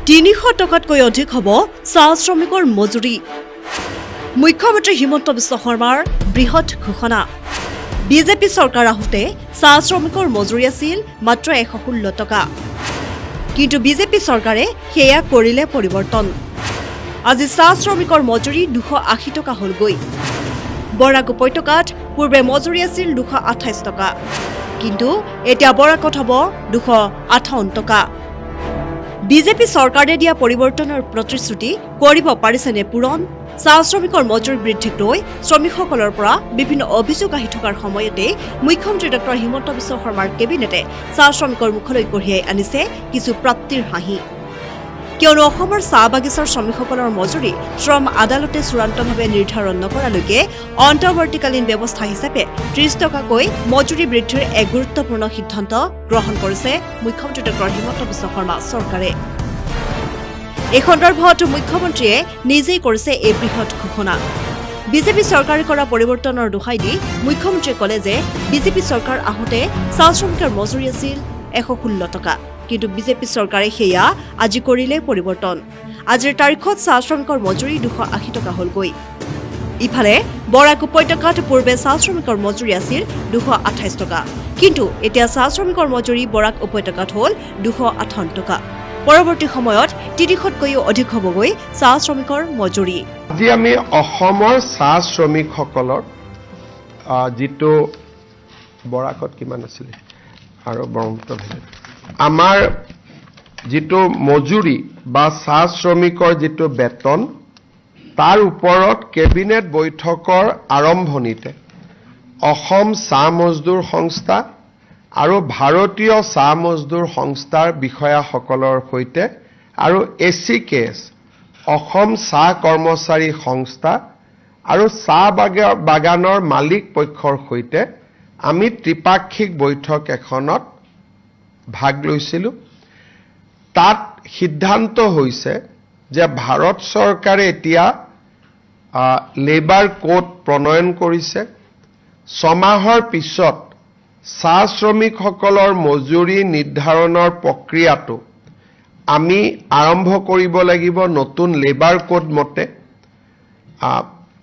300 টকাতকৈ অধিক হ'ব চাহ শ্ৰমিকৰ মজুৰি। মুখ্যমন্ত্ৰী হিমন্ত বিশ্ব শৰ্মাৰ বৃহৎ ঘোষণা। বিজেপি চৰকাৰ আহোঁতে চাহ শ্ৰমিকৰ মজুৰি আছিল মাত্ৰ 116 টকা। কিন্তু বিজেপি চৰকাৰে সেয়া কৰিলে পৰিৱৰ্তন। আজি চাহ শ্ৰমিকৰ মজুৰি 280 টকা হ'লগৈ। বৰাক উপত্যকাত পূৰ্বে মজুৰি আছিল 228 টকা। কিন্তু এতিয়া বৰাকত হ'ব 258 টকা। বিজেপি চৰকাৰে দিয়া পৰিৱৰ্তনৰ প্ৰতিশ্ৰুতি কৰিব পাৰিছেনে পূৰণ? চাহ শ্ৰমিকৰ মজুৰি বৃদ্ধিক লৈ শ্ৰমিকসকলৰ পৰা বিভিন্ন অভিযোগ আহি থকাৰ সময়তে মুখ্যমন্ত্ৰী ডক্টৰ হিমন্ত বিশ্ব শৰ্মাৰ কেবিনেটে চাহ শ্ৰমিকৰ মুখলৈ কঢ়িয়াই আনিছে কিছু প্ৰাপ্তিৰ হাঁহি। কিয়নো অসমৰ চাহ বাগিচাৰ শ্ৰমিকসকলৰ মজুৰি শ্ৰম আদালতে চূড়ান্তভাৱে নিৰ্ধাৰণ নকৰালৈকে অন্তৱৰ্তীকালীন ব্যৱস্থা হিচাপে 30 টকাকৈ মজুৰি বৃদ্ধিৰ এক গুৰুত্বপূৰ্ণ সিদ্ধান্ত গ্ৰহণ কৰিছে মুখ্যমন্ত্ৰী ডক্টৰ হিমন্ত বিশ্ব শৰ্মা চৰকাৰে। এই সন্দৰ্ভত মুখ্যমন্ত্ৰীয়ে নিজেই কৰিছে এই বৃহৎ ঘোষণা। বিজেপি চৰকাৰে কৰা পৰিৱৰ্তনৰ দোহাই দি মুখ্যমন্ত্ৰীয়ে ক'লে যে বিজেপি চৰকাৰ আহোঁতে চাহ শ্ৰমিকৰ মজুৰি আছিল 116 টকা। কিন্তু বিজেপি চৰকাৰে সেয়া আজি কৰিলে পৰিৱৰ্তন। আজিৰ তাৰিখত চাহ শ্ৰমিকৰ মজুৰি 280 টকা হ'লগৈ। ইফালে বৰাক উপত্যকাত পূৰ্বে চাহ শ্ৰমিকৰ মজুৰি আছিল 228 টকা। কিন্তু এতিয়া চাহ শ্ৰমিকৰ মজুৰি বৰাক উপত্যকাত হ'ল 258 টকা। পৰৱৰ্তী সময়ত 300তকৈও অধিক হ'বগৈ চাহ শ্ৰমিকৰ মজুৰি। আজি আমি অসমৰ চাহ শ্ৰমিকসকলৰ যিটো বৰাকত কিমান আছিলে আৰু ব্ৰহ্মপুত্ৰ ভেলীত আমাৰ যিটো মজুৰি বা চাহ শ্ৰমিকৰ যিটো বেতন তাৰ ওপৰত কেবিনেট বৈঠকৰ আৰম্ভণিতে অসম চাহ মজদুৰ সংস্থা আৰু ভাৰতীয় চাহ মজদুৰ সংস্থাৰ বিষয়াসকলৰ সৈতে আৰু ACKS অসম চাহ কৰ্মচাৰী সংস্থা আৰু চাহ বাগানৰ মালিক পক্ষৰ সৈতে আমি ত্ৰিপাক্ষিক বৈঠক এখনত ভাগ লৈছিলোঁ। তাত সিদ্ধান্ত হৈছে যে ভাৰত চৰকাৰে এতিয়া লেবাৰ কোড প্ৰণয়ন কৰিছে। 6 মাহৰ পিছত চাহ শ্ৰমিকসকলৰ মজুৰি নিৰ্ধাৰণৰ প্ৰক্ৰিয়াটো আমি আৰম্ভ কৰিব লাগিব নতুন লেবাৰ কোড মতে।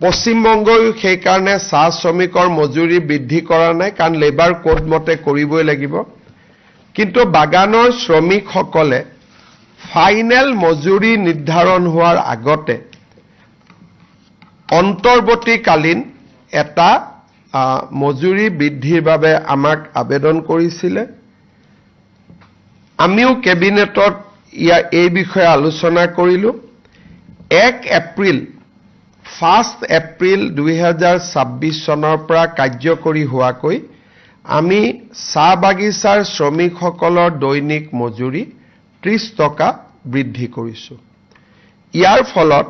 পশ্চিমবংগই সেইকাৰণে চাহ শ্ৰমিকৰ মজুৰি বৃদ্ধি কৰা নাই, কাৰণ লেবাৰ কোড মতে কৰিবই লাগিব। কিন্তু বাগানৰ শ্ৰমিকসকলে ফাইনেল মজুৰি নিৰ্ধাৰণ হোৱাৰ আগতে অন্তৰ্বৰ্তীকালীন এটা মজুৰি বৃদ্ধিৰ বাবে আমাক আবেদন কৰিছিলে। আমিও কেবিনেটত এই বিষয়ে আলোচনা কৰিলোঁ। 1 এপ্ৰিল 2026 চনৰ পৰা কাৰ্যকৰী হোৱাকৈ আমি চাহ বাগিচাৰ শ্ৰমিকসকলৰ দৈনিক মজুৰি 30 টকা বৃদ্ধি কৰিছোঁ। ইয়াৰ ফলত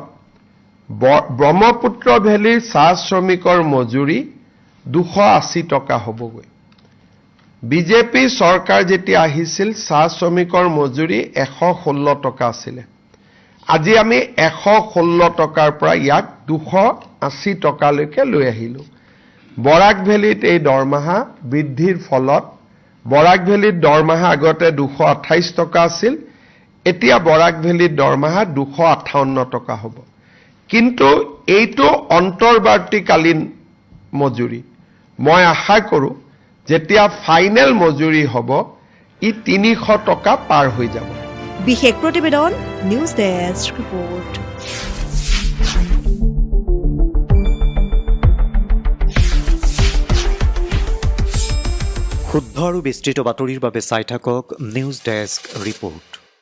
ব্ৰহ্মপুত্ৰ ভেলীৰ চাহ শ্ৰমিকৰ মজুৰি 280 টকা হ'বগৈ। বিজেপি চৰকাৰ যেতিয়া আহিছিল চাহ শ্ৰমিকৰ মজুৰি 116 টকা আছিলে। আজি আমি 116 টকাৰ পৰা ইয়াক 280 টকালৈকে লৈ আহিলোঁ। বৰাক ভেলীত এই দৰমহা বৃদ্ধিৰ ফলত বৰাক ভেলীত দৰমহা আগতে 228 টকা আছিল, এতিয়া বৰাক ভেলীত দৰমহা 258 টকা হ'ব। কিন্তু এইটো অন্তৰ্বৰ্তীকালীন মজুৰি। মই আশা কৰোঁ যেতিয়া ফাইনেল মজুৰি হ'ব ই 300 টকা পাৰ হৈ যাব। বিশেষ প্ৰতিবেদন নিউজ ডেস্ক ৰিপৰ্ট। শুদ্ধ আৰু বিস্তৃত বাতৰিৰ বাবে চাই থাকক নিউজ ডেস্ক ৰিপৰ্ট।